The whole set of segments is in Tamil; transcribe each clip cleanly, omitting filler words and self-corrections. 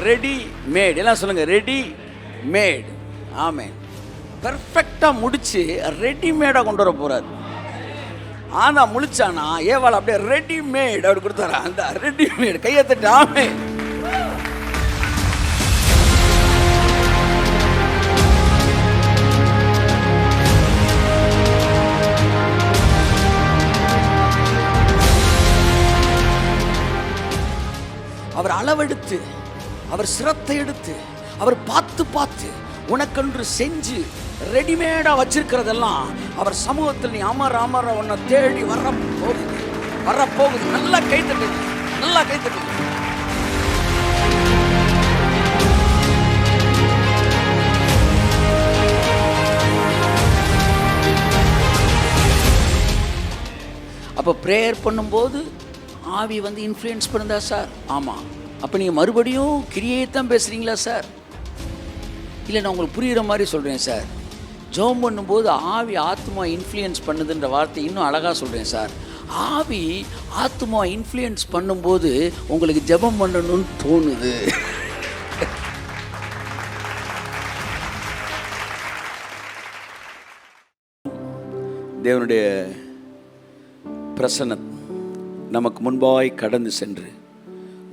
Ready mat. எல்லாம் சொல்லுங்கள், ரெடி மேட். ஆமென். பெர்ஃபெக்டாக முடித்து ரெடிமேடாக கொண்டு வர போகிறார். ஆனால் முழிச்சானா ஏவாள் அப்படியே ரெடிமேட் அப்படி கொடுத்தாரா, அந்த ரெடிமேட் கையை தட்டு. ஆமென். அவர் அளவெடுத்து, அவர் சிரத்தை எடுத்து, அவர் பார்த்து பார்த்து உனக்கென்று செஞ்சு ரெடிமேடாக வச்சிருக்கிறதெல்லாம் அவர் சமூகத்தில் நீ அமர அமர உன்னை தேடி வரப்போகுது. நல்லா கைத்தட்டு, நல்லா கைத்தட்டு. அப்போ ப்ரேயர் பண்ணும்போது ஆவி வந்து இன்ஃப்ளூயன்ஸ் பண்ணுதா சார்? ஆமாம். அப்போ நீங்கள் மறுபடியும் கிரியையை தான் பேசுகிறீங்களா சார்? இல்லை, நான் உங்களுக்கு புரிகிற மாதிரி சொல்கிறேன் சார். ஜெபம் பண்ணும்போது ஆவி ஆத்மா இன்ஃப்ளூயன்ஸ் பண்ணுதுன்ற வார்த்தை இன்னும் அழகாக சொல்கிறேன் சார். ஆவி ஆத்மா இன்ஃப்ளூயன்ஸ் பண்ணும்போது உங்களுக்கு ஜெபம் பண்ணணும்னு தோணுது. தேவனுடைய பிரசன்னம் நமக்கு முன்பாய் கடந்து சென்று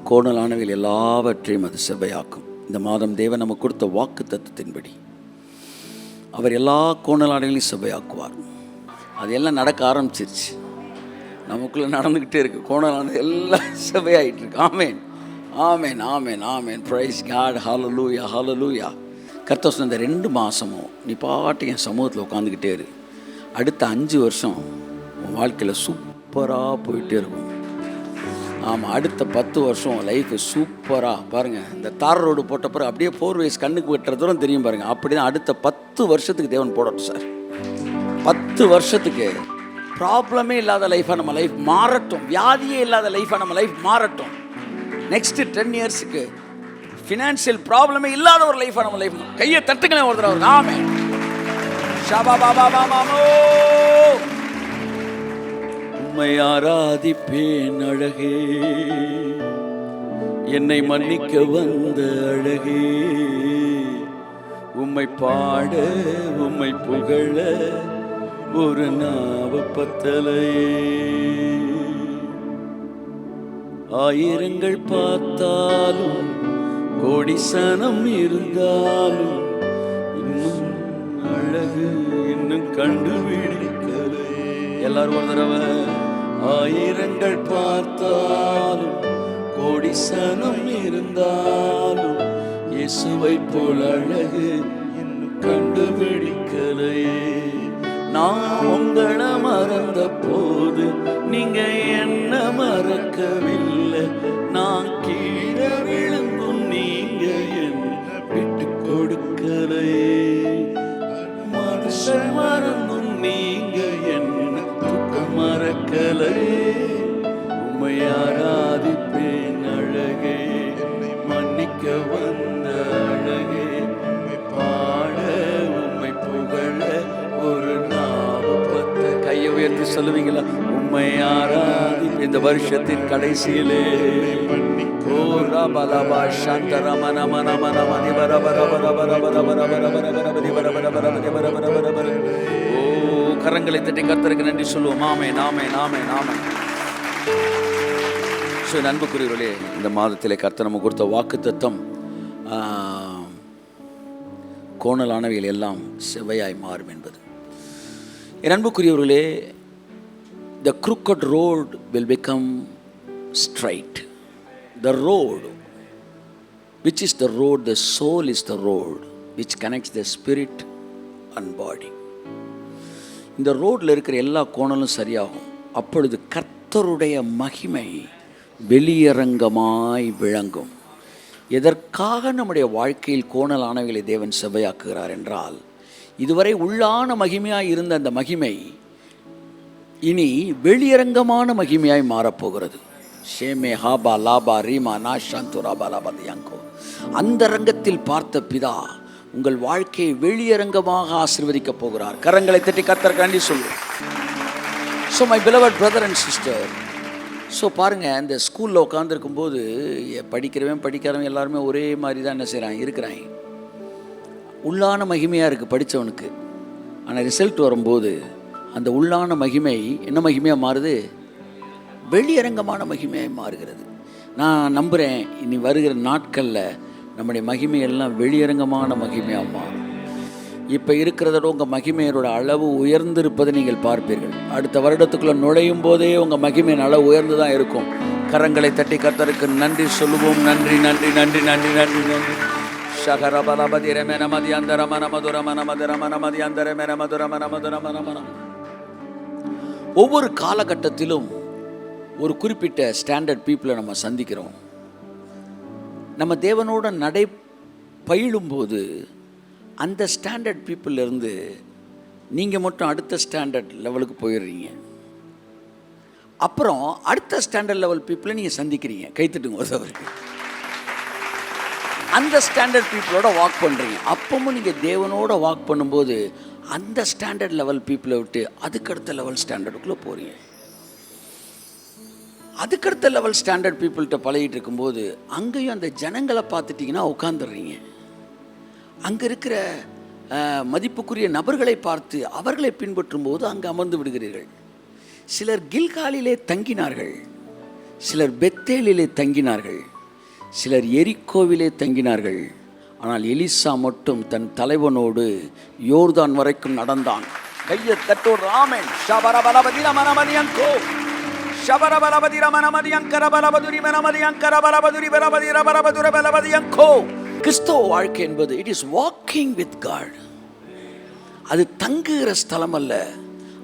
கோணலானவைகள் எல்லாவற்றையும் அது செவ்வையாக்கும். இந்த மாதம் தேவன் நமக்கு கொடுத்த வாக்கு தத்துவத்தின்படி அவர் எல்லா கோணலானவைகளையும் செவ்வையாக்குவார். அது எல்லாம் நடக்க ஆரம்பிச்சிருச்சு, நமக்குள்ளே நடந்துக்கிட்டே இருக்குது. கோணலானது எல்லாம் செவ்வையாகிட்டு இருக்கு. Amen, amen, amen, amen. Praise God. Hallelujah, hallelujah. கர்த்தர் சொன்ன இந்த 2 மாதமும் நீ பாட்டு என் சமூகத்தில் உட்காந்துக்கிட்டே இரு. அடுத்த 5 வருஷம் உன் வாழ்க்கையில் சூப்பராக போயிட்டே இருக்கும். ஆமாம், அடுத்த 10 வருஷம் லைஃப் சூப்பராக பாருங்கள். இந்த தார் ரோடு போட்ட பிறகு அப்படியே 4 வயசு கண்ணுக்கு வெட்டுற தூரம் தெரியும் பாருங்கள். அப்படி தான் அடுத்த 10 வருஷத்துக்கு தேவன் போடட்டும் சார். 10 வருஷத்துக்கு ப்ராப்ளமே இல்லாத லைஃபாக நம்ம லைஃப் மாறட்டும். வியாதியே இல்லாத லைஃபாக நம்ம லைஃப் மாறட்டும். நெக்ஸ்ட்டு 10 இயர்ஸுக்கு ஃபினான்ஷியல் ப்ராப்ளமே இல்லாத ஒரு லைஃபாக நம்ம லைஃப். கையை தட்டுங்களேன் ஒரு தடவை. ஆமென். ஷாபா பாபா பாமாமோ. உம்மை ஆராதிப்பேன் அழகே, என்னை மன்னிக்க வந்த அழகே. உம்மை பாட, உம்மை புகழ ஒரு நாவ பத்தலையே. ஆயிரங்கள் பார்த்தாலும் கோடி சனம் இருந்தாலும் இன்னும் அழகு இன்னும் கண்டுபிடிக்கலை. எல்லாரும் ஒரு தடவை. ஆயிரங்கள் பார்த்தாலும் கோடி சனம் இருந்தாலும் இயேசுவை போல் அழகு இன்னும் கண்டுபிடிக்கலையே. நான் உங்களை மறந்த போது நீங்க என்ன மறக்கவில்லை. நான் கீழே விழுந்தும் நீங்க என்ன விட்டு கொடுக்கலையே. மனுஷன் மறந்தும் நீங்க என்ன துக்கம் மறக்கலையே. உம்மை ஆராதிப்பேன் அழகே, என்னை மன்னிக்க வந்த அழகே. உம்மை பாட, உம்மை புகழ ஒரு நாவப்பத்த. கையை உயர்த்தி சொல்லுவீங்களா? உம்மை ஆராதிப்பேன். இந்த வருஷத்தின் கடைசியிலே ஓ ரபலபா சந்தரமன மன மன மணி வர வர வர வர வர வர வர வர வர வர வர வர வர வர. ஓ, கரங்களை தட்டி கர்த்தருக்கு நன்றி சொல்லுவோம். ஆமென், ஆமென், ஆமென், ஆமென். அன்புக்குரியவர்களே, இந்த மாதத்திலே கர்த்தர் நமக்கு கொடுத்த வாக்குத்தத்தம் கோணலானவைகள் எல்லாம் செவ்வையாய் மாறும் என்பது. என் அன்புக்குரியவர்களே, the crooked road will become straight. The road, which is the road, the soul is the road which connects the spirit and body. இந்த ரோட்டில் இருக்கிற எல்லா கோணலும் சரியாகும். அப்பொழுது கர்த்தருடைய மகிமை வெளியரங்கமாய் விளங்கும். எதற்காக நம்முடைய வாழ்க்கையில் கோணலானவைகளை தேவன் செவ்வையாக்குகிறார் என்றால், இதுவரை உள்ளான மகிமையாய் இருந்த அந்த மகிமை இனி வெளியரங்கமான மகிமையாய் மாறப்போகிறது. ஷேமே ஹாபா லாபா ரீமா நாஷாந்துராபா லாபதியாங்கோ. அந்த ரங்கத்தில் பார்த்த பிதா உங்கள் வாழ்க்கையை வெளியரங்கமாக ஆசீர்வதிக்கப் போகிறார். கரங்களை தட்டி கர்த்தருக்கு நன்றி சொல்லுவோம். So my beloved brother and sister, so பாருங்கள், இந்த ஸ்கூலில் உட்காந்துருக்கும்போது படிக்கிறவன் படிக்காதவன் எல்லாருமே ஒரே மாதிரி தான் என்ன செய்கிறான் இருக்கிறாங்க. உள்ளான மகிமையாக இருக்குது படித்தவனுக்கு. ஆனால் ரிசல்ட் வரும்போது அந்த உள்ளான மகிமை என்ன மகிமையாக மாறுது? வெளியரங்கமான மகிமையாக மாறுகிறது. நான் நம்புகிறேன் இனி வருகிற நாட்களில் நம்முடைய மகிமையெல்லாம் வெளியரங்கமான மகிமையாக மாறும். இப்போ இருக்கிறதோட உங்கள் மகிமையோட அளவு உயர்ந்திருப்பதை நீங்கள் பார்ப்பீர்கள். அடுத்த வருடத்துக்குள்ளே நுழையும் போதே உங்கள் மகிமையின் அளவு உயர்ந்து தான் இருக்கும். கரங்களை தட்டி கர்த்தருக்கு நன்றி சொல்லுவோம். நன்றி நன்றி நன்றி நன்றி நன்றி நன்றி. ஒவ்வொரு காலகட்டத்திலும் ஒரு குறிப்பிட்ட ஸ்டாண்டர்ட் பீப்புளை நம்ம சந்திக்கிறோம். நம்ம தேவனோட நடை பயிலும்போது அந்த ஸ்டாண்டர்ட் பீப்புளிலேருந்து நீங்கள் மட்டும் அடுத்த ஸ்டாண்டர்ட் லெவலுக்கு போயிடுறீங்க. அப்புறம் அடுத்த ஸ்டாண்டர்ட் லெவல் பீப்புளை நீங்கள் சந்திக்கிறீங்க. கைத்தட்டுங்க அவருக்கு. அந்த ஸ்டாண்டர்ட் பீப்புளோட வாக் பண்ணுறீங்க. அப்பவும் நீங்கள் தேவனோட வாக் பண்ணும்போது அந்த ஸ்டாண்டர்ட் லெவல் பீப்புளை விட்டு அதுக்கடுத்த லெவல் ஸ்டாண்டர்டுக்குள்ளே போகிறீங்க. அதுக்கடுத்த லெவல் ஸ்டாண்டர்ட் பீப்புள்கிட்ட பழகிட்டு இருக்கும்போது அங்கேயும் அந்த ஜனங்களை பார்த்துட்டிங்கன்னா உட்காந்துடுறீங்க. அங்கே இருக்கிற மதிப்புக்குரிய நபர்களை பார்த்து அவர்களை பின்பற்றும் போது அங்கே அமர்ந்து விடுகிறீர்கள். சிலர் கில்காலிலே தங்கினார்கள், சிலர் பெத்தேலிலே தங்கினார்கள், சிலர் எரிக்கோவிலே தங்கினார்கள். ஆனால் எலிசா மட்டும் தன் தலைவனோடு யோர்தான் வரைக்கும் நடந்தான். கையை தட்டோடு ஆமென். கிறிஸ்தவ வாழ்க்கை என்பது it is walking with God. அது தங்குகிற ஸ்தலம் அல்ல,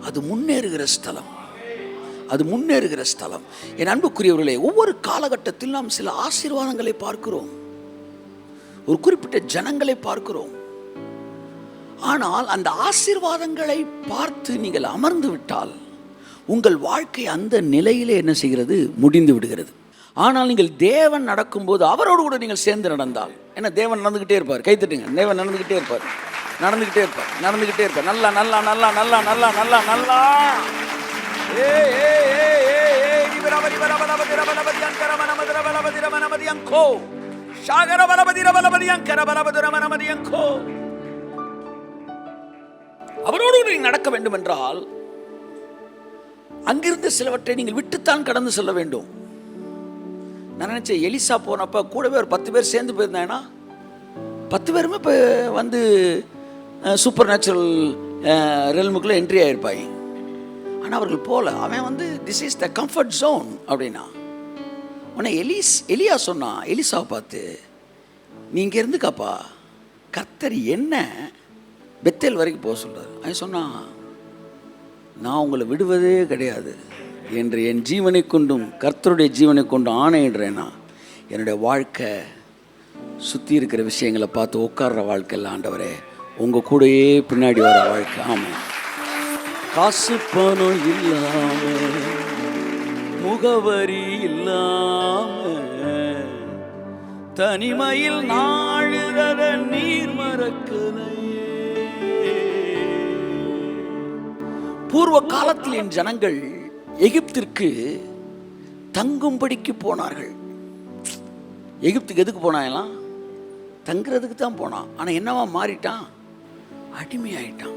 அது முன்னேறுகிற ஸ்தலம். அது முன்னேறுகிற ஸ்தலம். என் அன்புக்குரியவர்களே, ஒவ்வொரு காலகட்டத்தில் நாம் சில ஆசீர்வாதங்களை பார்க்கிறோம், ஒரு குறிப்பிட்ட ஜனங்களை பார்க்கிறோம். ஆனால் அந்த ஆசீர்வாதங்களை பார்த்து நீங்கள் அமர்ந்து விட்டால் உங்கள் வாழ்க்கை அந்த நிலையிலே என்ன செய்கிறது? முடிந்து விடுகிறது. ஆனால் நீங்கள் தேவன் நடக்கும்போது அவரோடு கூட நீங்கள் சேர்ந்து நடந்தால், ஏன்னா தேவன் நடந்துக்கிட்டே இருப்பார். கைத்தட்டுங்க. தேவன் நடந்துக்கிட்டே இருப்பார், நடந்துக்கிட்டே இருப்பார், நடந்துக்கிட்டே இருப்பார். நல்லா நல்லா நல்லா நல்லா நல்லா நல்லா நல்லா அவரோடு நீங்கள் நடக்க வேண்டும் என்றால் அங்கிருந்து சிலவற்றை நீங்கள் விட்டுத்தான் கடந்து செல்ல வேண்டும். நான் நினைச்சேன், எலிசா போனப்ப கூடவே ஒரு 10 பேர் சேர்ந்து போயிருந்தாங்கன்னா 10 பேருமே இப்போ வந்து சூப்பர் நேச்சுரல் ரெல்முக்குள்ளே என்ட்ரி ஆகிருப்பாங்க. ஆனால் அவர்கள் போல. அவன் வந்து this is the comfort zone அப்படின்னா. உடனே எலியா சொன்னான் எலிசாவை பார்த்து, நீ இங்கே இருந்துக்காப்பா, கர்த்தர் என்ன பெத்தேல் வரைக்கும் போக சொல்கிறார். அவன் சொன்னான், நான் உங்களை விடுவதே கிடையாது என்று என் ஜீவனை கொண்டும் கர்த்தருடைய ஜீவனை கொண்டும் ஆணையிடுறேன்னா, என்னுடைய வாழ்க்கை சுற்றி இருக்கிற விஷயங்களை பார்த்து உட்கார்ற வாழ்க்கை இல்லை ஆண்டவரே, உங்கள் கூடயே பின்னாடி வர வாழ்க்கை. ஆமாம், காசு பணம் இல்லாமல், முகவரி இல்லாமல், தனிமையில் நாழுகிற நீர் மறக்கலையே. பூர்வ காலத்தில் என் ஜனங்கள் எகிப்திற்கு தங்கும்படிக்கு போனார்கள். எகிப்துக்கு எதுக்கு போனாங்களாம்? தங்குறதுக்கு தான் போனான். ஆனால் என்னவா மாறிட்டான்? அடிமையாயிட்டான்.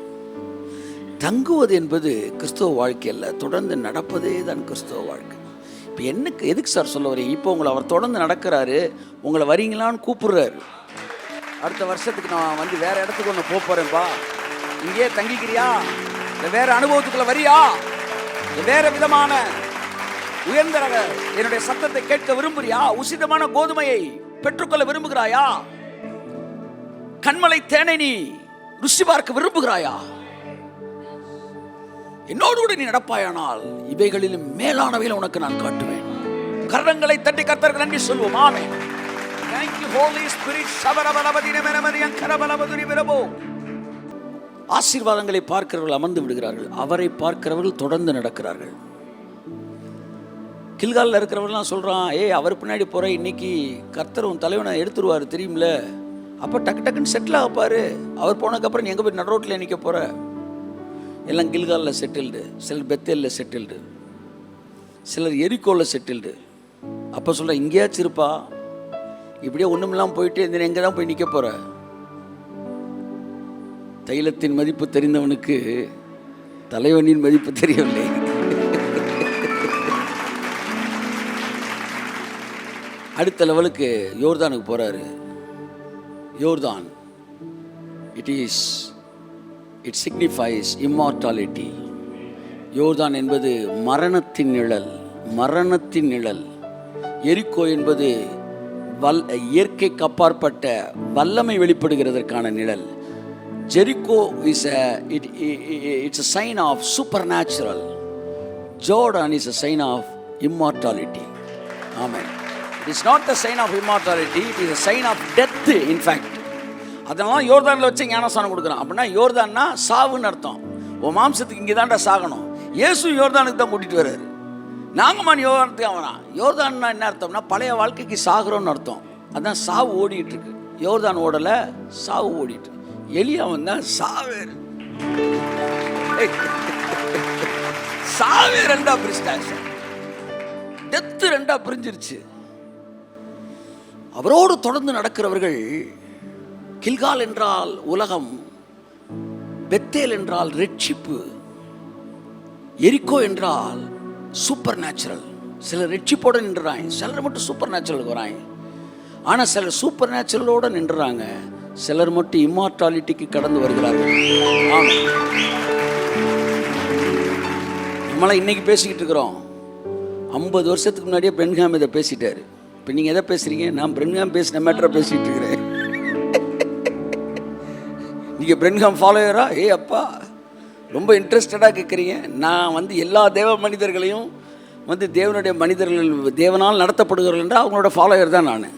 தங்குவது என்பது கிறிஸ்தவ வாழ்க்கை அல்ல, தொடர்ந்து நடப்பதே தான் கிறிஸ்தவ வாழ்க்கை. இப்போ எதுக்கு சார் சொல்ல வரீங்க? இப்போ உங்களை அவர் தொடர்ந்து நடக்கிறாரு, உங்களை வரீங்களான்னு கூப்பிடுறாரு. அடுத்த வருஷத்துக்கு நான் வந்து வேற இடத்துக்கு ஒன்று போகிறேன்ப்பா, இங்கேயே தங்கிக்கிறியா, வேற அனுபவத்துக்குள்ள வரியா, வேற விதமான உயர்ந்த என்னுடைய சத்தத்தை கேட்க விரும்புறியா, உசிதமான கோதுமையை பெற்றுக்கொள்ள விரும்புகிறாயா, கண்மலை தேனை நீ ருசி பார்க்க விரும்புகிறாயா, என்னோடு கூட நீ நடப்பாயானால் இவைகளிலும் மேலானவைகளை உனக்கு நான் காட்டுவேன். கரங்களை தட்டி கர்த்தருக்கு நன்றி சொல்வோம். ஆமென். Thank you Holy Spirit. ஆசீர்வாதங்களை பார்க்கிறவர்கள் அமர்ந்து விடுகிறார்கள், அவரை பார்க்கிறவர்கள் தொடர்ந்து நடக்கிறார்கள். கில்காலில் இருக்கிறவர்கள்லாம் சொல்கிறான், அவர் பின்னாடி போகிற இன்னைக்கு கர்த்தர் உன் தலைவனை எடுத்துருவார் தெரியுமில்ல, அப்போ டக்கு டக்குன்னு செட்டில் ஆகப்பாரு. அவர் போனதுக்கப்புறம் நீ எங்கே போய் நடு ரோட்டில் நிற்க போகிற? எல்லாம் கில்காலில் செட்டில்டு, சிலர் பெத்தேலில் செட்டில்டு. சிலர் எரிக்கோவில் செட்டில்டு. அப்போ சொல்கிற இங்கேயாச்சும் இருப்பா, இப்படியே ஒன்றுமில்லாமல் போயிட்டு இந்த எங்கே தான் போய் நிற்க போகிற? தைலத்தின் மதிப்பு தெரிந்தவனுக்கு தலைவனின் மதிப்பு தெரியவில்லை. அடுத்த லெவலுக்கு யோர்தானுக்கு போகிறாரு. யோர்தான், இட் சிக்னிஃபைஸ் இம்மார்டாலிட்டி. யோர்தான் என்பது மரணத்தின் நிழல், மரணத்தின் நிழல். எரிக்கோ என்பது இயற்கைக்கு அப்பாற்பட்ட வல்லமை வெளிப்படுகிறதற்கான நிழல். Jericho it's a sign of supernatural. Jordan is a sign of immortality. Amen. It is not the sign of immortality, it is a sign of death in fact. அதனால யோர்தானில் வச்சு ஞானஸ்நானம் கொடுக்குறான். அப்படின்னா யோர்தான்னா சாவுன்னு அர்த்தம். உன் மாம்சத்துக்கு இங்கே தான்டா சாகணும். இயேசு யோர்தானுக்கு தான் கூட்டிகிட்டு வர்றாரு. நாங்கம்மான் யோர்தானுக்கு அவனா. யோர்தான்னா என்ன அர்த்தம்னா பழைய வாழ்க்கைக்கு சாகுறோன்னு அர்த்தம். அதான் சாவு ஓடிட்டு இருக்கு. யோர்தான் ஓடலை, சாவு ஓடிட்டு. எலியா வந்தா சாவேர், சாவே ரெண்டா பிரிச்சிட்டாச்சு, டெத்து ரெண்டா பிரிஞ்சிருச்சு. அவரோடு தொடர்ந்து நடக்கிறவர்கள், கில்கால் என்றால் உலகம், பெத்தேல் என்றால் ரெட்சிப்பு, எரிக்கோ என்றால் சூப்பர் நேச்சுரல். சிலர் ரெட்சிப்போட நின்றுறாங்க, சிலர் மட்டும் சூப்பர் நேச்சுரலுக்கு வராங்க. ஆனால் சிலர் சூப்பர் நேச்சுரலோடு நின்றுறாங்க, சிலர் மட்டும் இம்மார்டாலிட்டிக்கு கடந்து வருகிறார்கள். நம்மளாம் இன்னைக்கு பேசிக்கிட்டு இருக்கிறோம். 50 வருஷத்துக்கு முன்னாடியே பிரென்ஹாம் இதை பேசிட்டாரு. இப்போ நீங்கள் எதை பேசுகிறீங்க? நான் பிரென்ஹாம் பேசின மேட்டரை பேசிகிட்டு இருக்கிறேன். நீங்கள் பிரென்ஹாம் ஃபாலோயரா? அப்பா ரொம்ப இன்ட்ரெஸ்டடாக கேட்குறீங்க. நான் எல்லா தேவ மனிதர்களையும் தேவனுடைய மனிதர்கள், தேவனால் நடத்தப்படுகிறவர்கள் என்றால் அவங்களோட ஃபாலோயர் தான் நான்.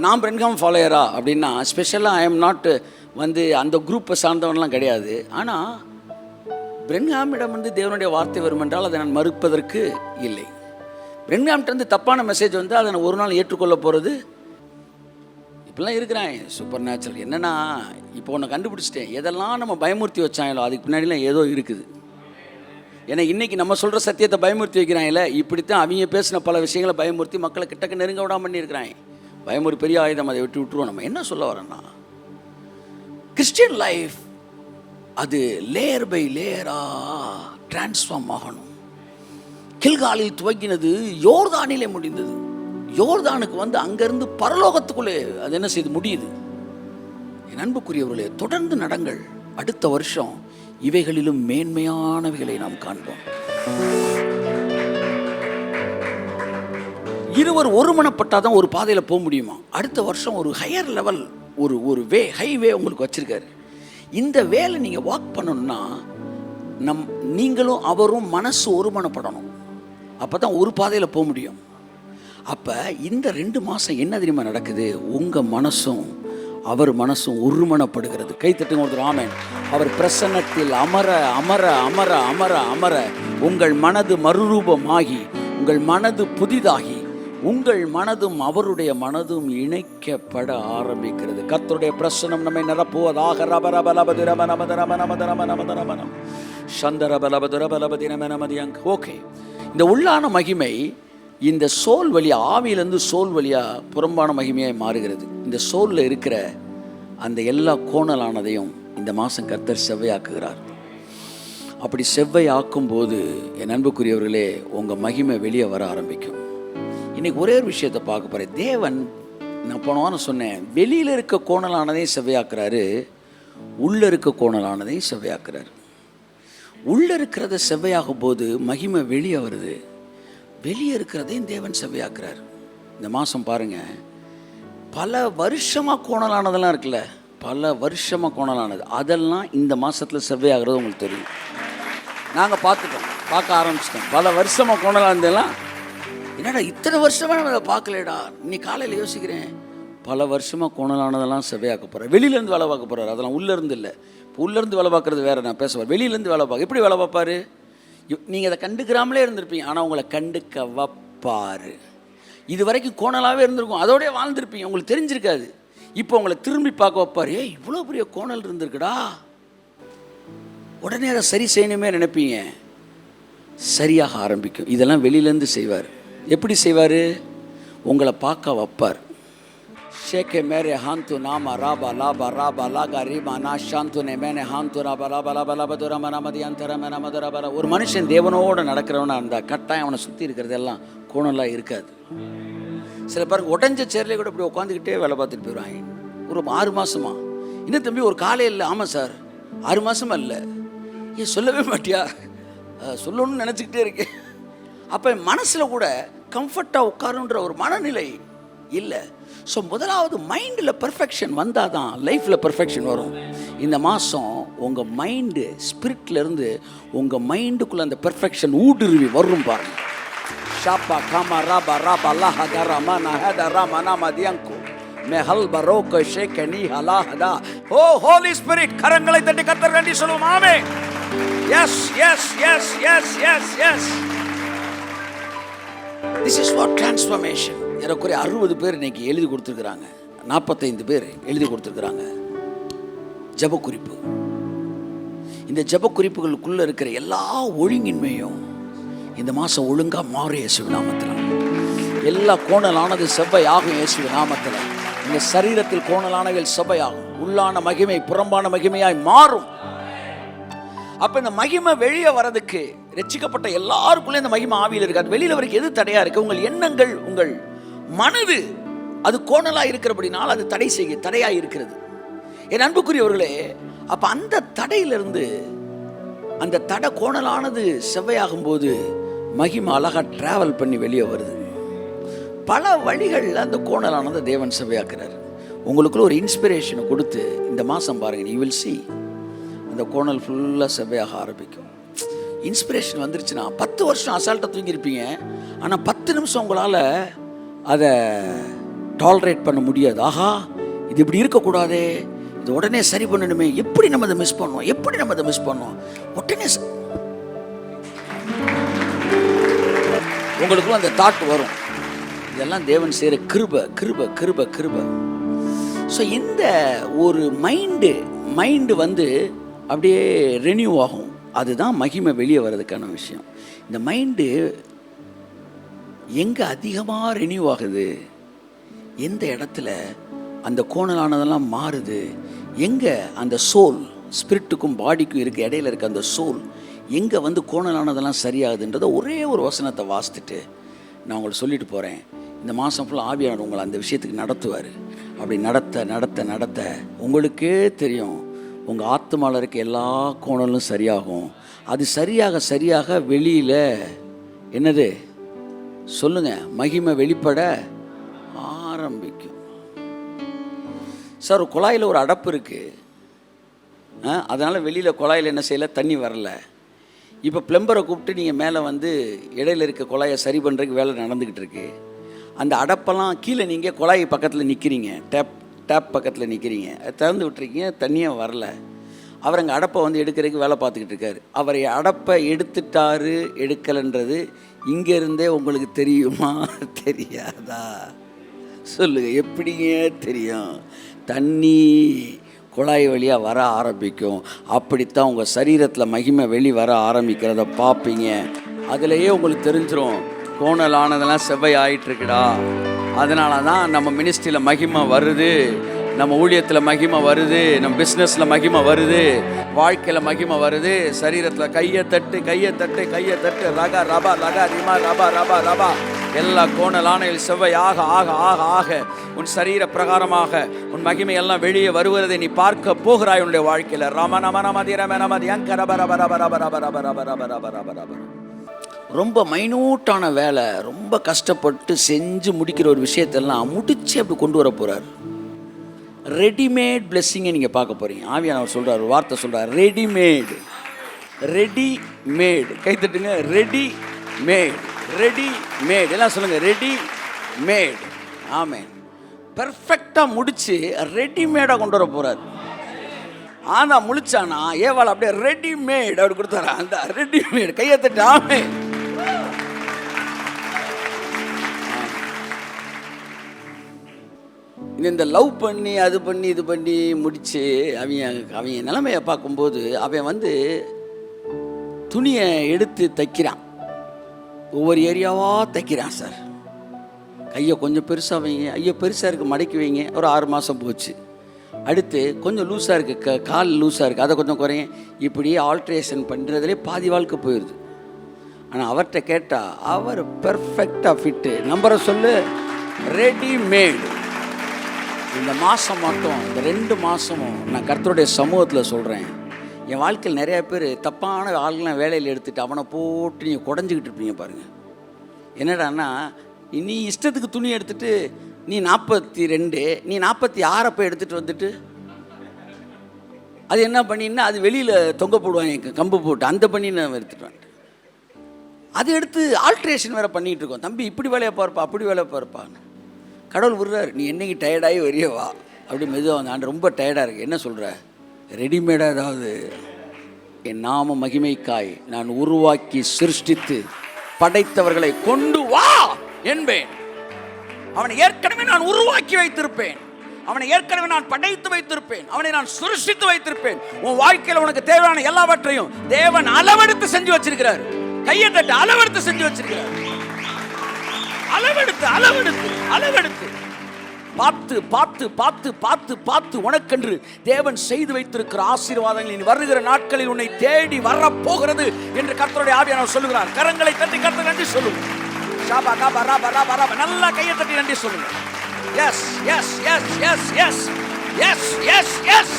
நான் பிரென்ஹாம் ஃபாலோயரா அப்படின்னா ஸ்பெஷலாக ஐ எம் நாட் அந்த குரூப்பை சார்ந்தவன்லாம் கிடையாது. ஆனால் பிரென்ஹாமிடம் தேவனுடைய வார்த்தை வரும் என்றால் அதை நான் மறுப்பதற்கு இல்லை. பிரென்ஹாம்கிட்ட தப்பான மெசேஜ் அதை நான் ஒரு நாள் ஏற்றுக்கொள்ள போகிறது இப்படிலாம் இருக்கிறேன். சூப்பர் நேச்சுரல் என்னென்னா, இப்போ ஒன்று கண்டுபிடிச்சிட்டேன். எதெல்லாம் நம்ம பயமுறுத்தி வச்சாங்களோ அதுக்கு பின்னாடிலாம் ஏதோ இருக்குது. ஏன்னா இன்றைக்கி நம்ம சொல்கிற சத்தியத்தை பயமுறுத்தி வைக்கிறாங்கல்ல, இப்படித்தான் அவங்க பேசின பல விஷயங்களை பயமுறுத்தி மக்களை கிட்டக்க நெருங்க விடாமல் பண்ணியிருக்கிறாங்க. பயமுறு பெரிய ஆயுதம், அதை விட்டுருவோம். நம்ம என்ன சொல்ல வரோன்னா, கிறிஸ்டியன் லைஃப் அது லேயர் பை லேயராக டிரான்ஸ்ஃபார்ம் ஆகணும். கில்காலில் துவங்கினது யோர்தானிலே முடிந்தது. யோர்தானுக்கு அங்கேருந்து பரலோகத்துக்குள்ளே அது என்ன செய்து முடியுது. என் அன்புக்குரியவர்களே, தொடர்ந்து நடங்கள். அடுத்த வருஷம் இவைகளிலும் மேன்மையானவைகளை நாம் காண்போம். இருவர் ஒருமனப்பட்டால் தான் ஒரு பாதையில் போக முடியுமா? அடுத்த வருஷம் ஒரு ஹையர் லெவல், ஒரு ஹைவே உங்களுக்கு வச்சுருக்காரு. இந்த வேலை நீங்கள் வாக் பண்ணணும்னா நீங்களும் அவரும் மனசு ஒருமனப்படணும். அப்போ தான் ஒரு பாதையில் போக முடியும். அப்போ இந்த 2 மாதம் என்ன தெரியுமா நடக்குது? உங்கள் மனசும் அவர் மனசும் ஒருமனப்படுகிறது. கைத்தட்டுங்க ஒருத்தர் ஆமென். அவர் பிரசன்னத்தில் அமர அமர அமர அமர அமர உங்கள் மனது மறுரூபமாகி, உங்கள் மனது புதிதாகி, உங்கள் மனதும் அவருடைய மனதும் இணைக்கப்பட ஆரம்பிக்கிறது. கர்த்தருடைய பிரசன்னம் நம்மை நிரப்புவதாக. ஓகே, இந்த உள்ளான மகிமை இந்த சோல் வழியா, ஆவியிலேருந்து சோல் வழியாக புறம்பான மகிமையாக மாறுகிறது. இந்த சோலில் இருக்கிற அந்த எல்லா கோணலானதையும் இந்த மாதம் கர்த்தர் செவ்வையாக்குகிறார். அப்படி செவ்வையாக்கும் போது என் அன்புக்குரியவர்களே, உங்கள் மகிமை வெளியே வர ஆரம்பிக்கும். இன்றைக்கி ஒரே ஒரு விஷயத்தை பார்க்க போகிறேன். தேவன், நான் போன வாரம் சொன்னேன், வெளியில் இருக்க கோணலானதையும் செவ்வையாக்குறாரு, உள்ளே இருக்க கோணலானதையும் செவ்வையாக்குறாரு. உள்ளே இருக்கிறத செவ்வையாகும் போது மகிமை வெளியே வருது, வெளியே இருக்கிறதையும் தேவன் செவ்வையாக்குறாரு. இந்த மாதம் பாருங்கள், பல வருஷமாக கோணலானதெல்லாம் இருக்குல்ல, பல வருஷமாக கோணலானது அதெல்லாம் இந்த மாதத்தில் செவ்வையாகிறது உங்களுக்கு தெரியும். நாங்கள் பார்க்க ஆரம்பிச்சிட்டோம். பல வருஷமாக கோணலானதெல்லாம், என்னடா இத்தனை வருஷமாக நம்ம அதை பார்க்கலடா. இன்னைக்கு காலையில் யோசிக்கிறேன், பல வருஷமாக கோணலானதெல்லாம் செவ்வையாக்க போகிறார். வெளியிலேருந்து வேலை பார்க்க போகிறார். அதெல்லாம் உள்ளேருந்து இல்லை. இப்போ உள்ளேருந்து வேலை பார்க்குறது வேறு, நான் பேசுவேன். வெளியிலேருந்து வேலை பார்க்க எப்படி வேலை பார்ப்பார்? நீங்கள் அதை கண்டுக்கிறாமலே இருந்திருப்பீங்க, ஆனால் உங்களை கண்டுக்க வைப்பார். இது வரைக்கும் கோணலாகவே இருந்திருக்கும், அதோடய வாழ்ந்துருப்பீங்க, உங்களுக்கு தெரிஞ்சிருக்காது. இப்போ உங்களை திரும்பி பார்க்க வைப்பார். இவ்வளோ பெரிய கோணல் இருந்திருக்குடா, உடனே அதை சரி செய்யணுமே நினைப்பீங்க. சரியாக ஆரம்பிக்கும். இதெல்லாம் வெளியிலேருந்து செய்வார். எப்படி செய்வார்? உங்களை பார்க்க வைப்பார். ஷேக்கே மேரே ஹாந்து நாம ராபா லாபா ராபா லாகா ரீமா நா ஷாந்து நே மேனே ஹாந்து ராபா லாபா லாபா லாபா துரம நமதி அந்தரம நமதுரபர. ஒரு மனுஷன் தேவனோடு நடக்கிறவனா இருந்தால் கட்டாயம் அவனை சுற்றி இருக்கிறதெல்லாம் கோணலாம் இருக்காது. சில பேருக்கு உடஞ்ச சேர்லேயே கூட இப்படி உட்காந்துக்கிட்டே வேலை பார்த்துட்டு போயிடுவாங்க. ஒரு 6 மாதமா இன்னும் தம்பி ஒரு காலையில் இல்லை. ஆமாம் சார் 6 மாதமா இல்லை. ஏன் சொல்லவே மாட்டியா? சொல்லணும்னு நினச்சிக்கிட்டே இருக்கேன். அப்போ மனசில் கூட கம்ஃபர்ட்டாக உட்காருன்ற ஒரு மனநிலை இல்லை. ஸோ முதலாவது மைண்டில் பெர்ஃபெக்ஷன் வந்தால் தான் லைஃப்பில் பெர்ஃபெக்ஷன் வரும். இந்த மாதம் உங்கள் மைண்டு ஸ்பிரிட்லேருந்து உங்கள் மைண்டுக்குள்ளே அந்த பெர்ஃபெக்ஷன் ஊடுருவி வரும் பாருங்க. ஷாப்பா காமா ராபா ராபா அல்லாஹா தராமா நஹதா ராமா நாமா தியங்கு மெஹல் பரோக ஷேகனி ஹலாஹதா. ஓ ஹோலி ஸ்பிரிட், கரங்களை தட்டி கர்த்தர் நன்றி சொல்லுவோம். Amen. Yes yes yes yes yes yes. This is what transformation. ஏறக்குறைய 60 பேர் இன்னைக்கு எழுதி கொடுத்துருக்குறாங்க. 45 பேர் எழுதி கொடுத்துருக்குறாங்க ஜெப குறிப்பு. இந்த ஜெப குறிப்புகளுக்குள்ளே இருக்கிற எல்லா ஒழுங்கின்மையும் இந்த மாதம் ஒழுங்காக மாறும் இயேசுவின் நாமத்தில். எல்லா கோணலானது செவ்வையாகும் இயேசுவின் நாமத்தில். இந்த சரீரத்தில் கோணலானவைகள் செவ்வையாகும். உள்ளான மகிமை புறம்பான மகிமையாய் மாறும். அப்போ இந்த மகிமை வெளியே வரதுக்கு ரட்சிக்கப்பட்ட எல்லாருக்குள்ளே இந்த மகிமை ஆவியில் இருக்காது. வெளியில் வரைக்கும் எது தடையாக இருக்குது? உங்கள் எண்ணங்கள், உங்கள் மனது அது கோணலாக இருக்கிறபடினால் அது தடையாக இருக்கிறது. என் அன்புக்குரியவர்களே, அப்போ அந்த தடையிலிருந்து அந்த தடை கோணலானது செவ்வையாகும் போது மகிமை அழகாக ட்ராவல் பண்ணி வெளியே வருது. பல வழிகளில் அந்த கோணலானதை தேவன் செவ்வையாக்குறார். உங்களுக்குள்ள ஒரு இன்ஸ்பிரேஷனை கொடுத்து இந்த மாதம் பாருங்கள், யூ வில் see அந்த கோணல் ஃபுல்லாக செவ்வையாக ஆரம்பிக்கும். இன்ஸ்பிரேஷன் வந்துருச்சுன்னா 10 வருஷம் அசால்ட்டாக தூங்கியிருப்பீங்க. ஆனால் 10 நிமிஷம் உங்களால் அதை டாலரேட் பண்ண முடியாது. ஆஹா, இது இப்படி இருக்கக்கூடாதே, இது உடனே சரி பண்ணணுமே, எப்படி நம்ம அதை மிஸ் பண்ணோம் உடனே உங்களுக்குள்ள அந்த தாட் வரும். இதெல்லாம் தேவன் செய்கிற கிருபை. ஸோ இந்த ஒரு மைண்டு வந்து அப்படியே ரெனியூ ஆகும். அதுதான் மகிமை வெளியே வர்றதுக்கான விஷயம். இந்த மைண்டு எங்கே அதிகமாக ரெனியூ ஆகுது, எந்த இடத்துல அந்த கோணலானதெல்லாம் மாறுது, எங்கே அந்த சோல் ஸ்பிரிட்டுக்கும் பாடிக்கும் இருக்க இடையில இருக்க அந்த சோல் எங்கே வந்து கோணலானதெல்லாம் சரியாகுதுன்றதை ஒரே ஒரு வசனத்தை வாசித்துட்டு நான் உங்களுக்கு சொல்லிட்டு போகிறேன். இந்த மாதம் ஃபுல்லாக ஆவியானவர் உங்களை அந்த விஷயத்துக்கு நடத்துவார். அப்படி நடத்த உங்களுக்கே தெரியும், உங்கள் ஆத்துமாவில் இருக்க எல்லா கோணலும் சரியாகும். அது சரியாக வெளியில் என்னது சொல்லுங்கள், மகிமை வெளிப்பட ஆரம்பிக்கும். சார் குழாயில் ஒரு அடப்பு இருக்குது, அதனால் வெளியில் குழாயில் என்ன செய்யலை, தண்ணி வரல. இப்போ பிளம்பரை கூப்பிட்டு நீங்கள் மேலே வந்து இடையில இருக்க குழாயை சரி பண்ணுறதுக்கு வேலை நடந்துக்கிட்டு இருக்கு. அந்த அடப்பெல்லாம் கீழே நீங்கள் குழாய் பக்கத்தில் நிற்கிறீங்க, டேப் பக்கத்தில் நிற்கிறீங்க, திறந்து விட்டுருக்கீங்க, தண்ணியே வரல. அவர் அங்கே அடப்பை வந்து எடுக்கிறதுக்கு வேலை பார்த்துக்கிட்டு இருக்காரு. அவர் அடப்பை எடுக்கலைன்றது இங்கேருந்தே உங்களுக்கு தெரியுமா தெரியாதா? சொல்லுங்கள், எப்படிங்க தெரியும்? தண்ணி குழாய் வழியாக வர ஆரம்பிக்கும். அப்படித்தான் உங்கள் சரீரத்தில் மகிமை வெளி வர ஆரம்பிக்கிறத பார்ப்பீங்க. அதுலேயே உங்களுக்கு தெரிஞ்சிடும், கோணலானதெல்லாம் செவ்வை ஆகிட்டுருக்குடா. அதனால தான் நம்ம மினிஸ்ட்ரியில் மகிமை வருது, நம்ம ஊழியத்தில் மகிமை வருது, நம்ம பிஸ்னஸில் மகிமை வருது, வாழ்க்கையில் மகிமை வருது. சரீரத்தில் கையை தட்டு ரகா ரபா லகா ரிமா ரபா ரபா ரபா. எல்லா கோணலான செவ்வை ஆக உன் சரீர பிரகாரமாக உன் மகிமை எல்லாம் வெளியே வருவதை நீ பார்க்க போகிறாய் உன்னுடைய வாழ்க்கையில். ரொம்ப மைனூட்டான வேலை, ரொம்ப கஷ்டப்பட்டு செஞ்சு முடிக்கிற ஒரு விஷயத்தெல்லாம் முடிச்சு அப்படி கொண்டு வர போகிறார். ரெடிமேட் பிளெஸ்ஸிங்கை நீங்கள் பார்க்க போகிறீங்க. ஆவியானவர் சொல்கிறார், ஒரு வார்த்தை சொல்கிறார், ரெடிமேடு. கைத்தட்டுங்க. ரெடிமேட் எல்லாம் சொல்லுங்கள், ரெடிமேட். ஆமென். பெர்ஃபெக்டாக முடித்து ரெடிமேடாக கொண்டு வர போகிறார். ஆனால் முழிச்சானா ஏவாள் அப்படியே ரெடிமேட் அப்படி கொடுத்தாரா, அந்த ரெடிமேட். கையை தட்டு. ஆமென். இந்த லவ் பண்ணி அது பண்ணி இது பண்ணி முடித்து அவங்க நிலைமையை பார்க்கும்போது அவன் வந்து துணியை எடுத்து தைக்கிறான். ஒவ்வொரு ஏரியாவாக தைக்கிறான் சார். கையை கொஞ்சம் பெருசாக வைங்க, ஐயோ பெருசாக இருக்குது மடக்கி வைங்க. ஒரு 6 மாதம் போச்சு. அடுத்து கொஞ்சம் லூஸாக இருக்குது, கால் லூஸாக இருக்குது, அதை கொஞ்சம் குறைங்க. இப்படியே ஆல்ட்ரேஷன் பண்ணுறதுலே பாதி வாழ்க்கை போயிடுது. ஆனால் அவர்கிட்ட கேட்டால் அவர் பெர்ஃபெக்டாக ஃபிட்டு. நம்பரை சொல்லு, ரெடிமேடு. இந்த மாதம் மட்டும், இந்த 2 மாதமும் நான் கர்த்தருடைய சமூகத்தில் சொல்கிறேன், என் வாழ்க்கையில் நிறையா பேர் தப்பான ஆளுங்களாம் வேலையில் எடுத்துகிட்டு அவனை போட்டு நீங்கள் குடஞ்சிக்கிட்டு இருப்பீங்க பாருங்கள். என்னடான்னா, நீ இஷ்டத்துக்கு துணி எடுத்துகிட்டு நீ 42, நீ 46 போய் எடுத்துகிட்டு வந்துட்டு அது என்ன பண்ணின்னா அது வெளியில் தொங்க போடுவாங்க கம்பு போட்டு, அந்த பண்ணி நான் எடுத்துகிட்டு வந்துட்டு அது எடுத்து ஆல்ட்ரேஷன் வேறு பண்ணிகிட்டு இருக்கோம். தம்பி இப்படி வேலையை பார்ப்பா, அப்படி வேலையை பார்ப்பான்னு கடவுள் விடுறாரு. நீ என்னைக்கு டயர்டாகி வரையே வா, அப்படி மெதுவாக வந்து ரொம்ப டயர்டாக இருக்கு. என்ன சொல்கிற? ரெடிமேடாக ஏதாவது என் நாம மகிமைக்காய் நான் உருவாக்கி சிருஷ்டித்து படைத்தவர்களை கொண்டு வா என்பேன். அவனை ஏற்கனவே நான் உருவாக்கி வைத்திருப்பேன், அவனை ஏற்கனவே நான் படைத்து வைத்திருப்பேன், அவனை நான் சிருஷ்டித்து வைத்திருப்பேன். உன் வாழ்க்கையில் உனக்கு தேவையான எல்லாவற்றையும் தேவன் அளவெடுத்து செஞ்சு வச்சிருக்கிறார். கையை தட்டு, அளவெடுத்து செஞ்சு வச்சிருக்கிறார். அளவெடுத்து அளவெடுத்து அளவெடுத்து பார்த்து பார்த்து பார்த்து பார்த்து பார்த்து உனக்கென்று தேவன் செய்து வைத்திருக்கிற ஆசீர்வாதங்கள் இனி வருகிற நாட்களில் உன்னை தேடி வரப்போகிறது என்று கர்த்தருடைய ஆவியானவர் சொல்லுகிறார். கரங்களை தட்டி கர்த்தர் நன்றி சொல்லுங்க. ஷாபா காபா ராபா ராபா ராபா, நல்லா கையை தட்டி நன்றி சொல்லுங்க. Yes yes yes yes yes yes yes yes.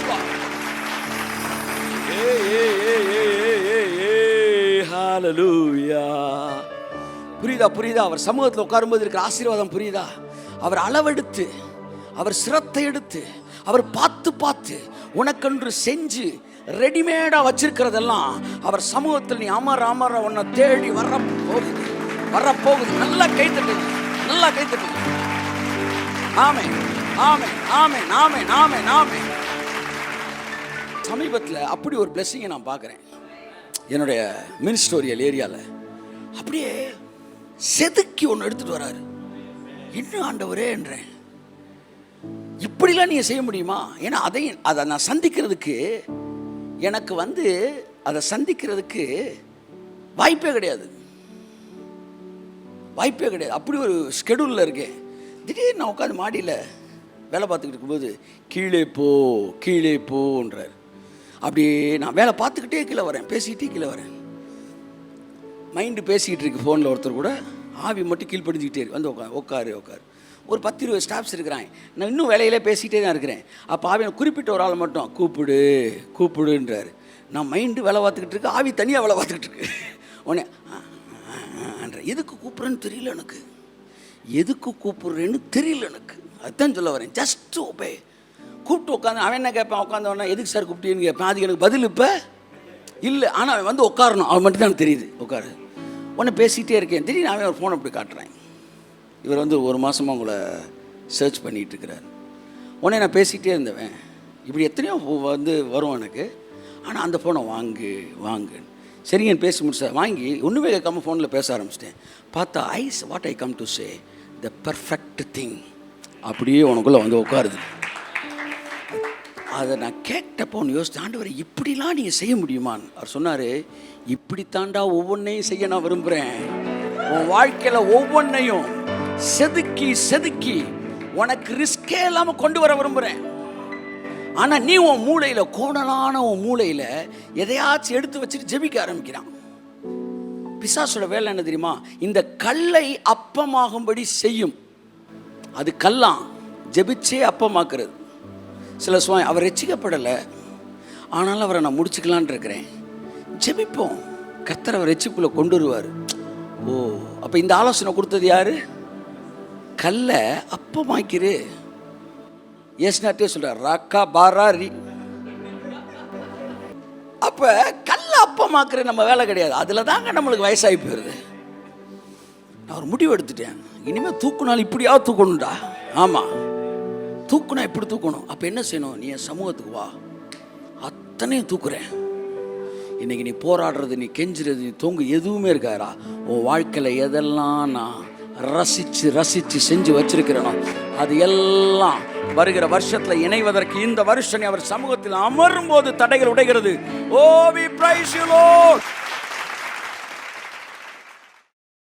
ஹalleluya. புரியுதா புரியுதா? அவர் சமூகத்தில் உட்காரும்போது இருக்கிற ஆசீர்வாதம் புரியுதா? அவர் அளவெடுத்து, அவர் சிரத்தை எடுத்து, அவர் பார்த்து பார்த்து உனக்கென்று செஞ்சு ரெடிமேடாக வச்சிருக்கிறதெல்லாம் அவர் சமூகத்தில் நீ அமர அமர உன்னை தேடி வரப்போகுது வரப்போகுது. நல்லா கைத்தட்டு, நல்லா கைத்தட்டு. ஆமென் ஆமென் ஆமென் ஆமென் ஆமென் ஆமென். சமீபத்தில் அப்படி ஒரு பிளெஸிங்கை நான் பார்க்குறேன் என்னுடைய மினிஸ்டோரியல் ஏரியாவில். அப்படியே செதுக்கி ஒன்று எடுத்துகிட்டு வராரு. இன்னும் ஆண்டவரே என்றேன், இப்படிலாம் நீங்கள் செய்ய முடியுமா? ஏன்னா அதை நான் சந்திக்கிறதுக்கு எனக்கு அதை சந்திக்கிறதுக்கு வாய்ப்பே கிடையாது, வாய்ப்பே கிடையாது. அப்படி ஒரு ஸ்கெடியூலில் இருக்கேன். திடீர்னு நான் உட்காந்து மாடியில் வேலை பார்த்துக்கிட்டு இருக்கும்போது கீழே போ கீழே போன்றார். அப்படியே நான் வேலை பார்த்துக்கிட்டே கீழே வரேன், பேசிக்கிட்டே கீழே வரேன். மைண்டு பேசிக்கிட்டு இருக்கு ஃபோனில், ஒருத்தர் கூட ஆவி மட்டும் கீழ்படிஞ்சிக்கிட்டே இருக்கு. வந்து உட்காரு உட்காரு. ஒரு 10-20 ஸ்டாஃப்ஸ் இருக்கிறாங்க, நான் இன்னும் வேலையிலே பேசிக்கிட்டே தான் இருக்கிறேன். அப்போ ஆவி குறிப்பிட்ட ஒரு ஆள் மட்டும் கூப்பிடு கூப்பிடுன்றார். நான் மைண்டு வேலை பார்த்துக்கிட்டு இருக்கு, ஆவி தனியாக வேலை பார்த்துக்கிட்டு இருக்கு. உடனே எதுக்கு கூப்பிட்றேன்னு தெரியல எனக்கு, எதுக்கு கூப்பிட்றேன்னு தெரியல எனக்கு. அதுதான் சொல்ல வரேன். ஜஸ்ட் ஓபே. கூப்பிட்டு உட்காந்து அவன் என்ன கேட்பான், உட்காந்தவொடனே எதுக்கு சார் கூப்பிட்டீன்னு கேட்பேன். அதுக்கு எனக்கு பதில் இப்போ இல்லை. ஆனால் அவன் வந்து உட்காரணும், அவன் மட்டும் தான் எனக்கு தெரியுது உட்காரு. உடனே பேசிகிட்டே இருக்கேன். திடீர்னு அவன் ஒரு ஃபோன் அப்படி காட்டுறேன். இவர் 1 மாதமாக உங்களை சர்ச் பண்ணிகிட்டு இருக்கிறார். உடனே நான் பேசிக்கிட்டே இருந்தவன், இப்படி எத்தனையோ வரும் எனக்கு. ஆனால் அந்த ஃபோனை வாங்கு சரிங்க பேசி முடிச்சா வாங்கி ஒன்றுமே கேட்காம ஃபோனில் பேச ஆரம்பிச்சிட்டேன். பார்த்தா what I come to say the perfect thing அப்படியே உனக்குள்ளே உட்காருது. அதை நான் கேட்டப்போ ஒன்று யோசித்து, ஆண்டவரே இப்படிலாம் நீங்கள் செய்ய முடியுமான்னு. அவர் சொன்னார், இப்படித்தாண்டா ஒவ்வொன்றையும் செய்ய நான் விரும்புகிறேன். உன் வாழ்க்கையில் ஒவ்வொன்றையும் செதுக்கி செதுக்கி உனக்கு ரிஸ்கே இல்லாமல் கொண்டு வர விரும்புகிறேன். ஆனால் நீ உன் மூளையில், கோணலான உன் மூளையில் எதையாச்சும் எடுத்து வச்சுட்டு ஜெபிக்க ஆரம்பிக்கிறான். பிசாசோட வேலை என்ன தெரியுமா? இந்த கல்லை அப்பமாகும்படி செய்யும். அது கல்லாம் ஜெபிச்சே அப்பமாக்குறது. சில சுவாமி அவர் ரட்சிக்கப்படலை, ஆனாலும் அவரை நான் முடிச்சுக்கலான் இருக்கிறேன். ஜெபிப்போம், கர்த்தர் அவர் ரட்சிப்புல கொண்டு வருவார். ஓ, அப்போ இந்த ஆலோசனை கொடுத்தது யாரு? கல்லை அப்பமாக்கிரு. ஏசுநாட்டே சொல்றார், ராக்கா பாரா ரி. அப்போ கல்லை அப்பமாக்குற நம்ம வேலை கிடையாது. அதில் தாங்க நம்மளுக்கு வயசாகி போயிடுது. நான் ஒரு முடிவு எடுத்துட்டேன், இனிமேல் தூக்குனாலும் இப்படியாவது தூக்கணும்டா. ஆமாம், தூக்குனா இப்படி தூக்கணும். அப்போ என்ன செய்யணும்? நீ என் சமூகத்துக்கு வா, அத்தனையும் தூக்குறேன். இன்றைக்கி நீ போராடுறது, நீ கெஞ்சுறது, நீ தொங்கு எதுவுமே இருக்காரா? உன் வாழ்க்கையில் எதெல்லாம் நான் ரசித்து ரசித்து செஞ்சு வச்சிருக்கிறேனோ அது எல்லாம் வருகிற வருஷத்தில் இணைவதற்கு இந்த வருஷம் அவர் சமூகத்தில் அமரும் போது தடைகள் உடைகிறது. ஓ, we praise you Lord.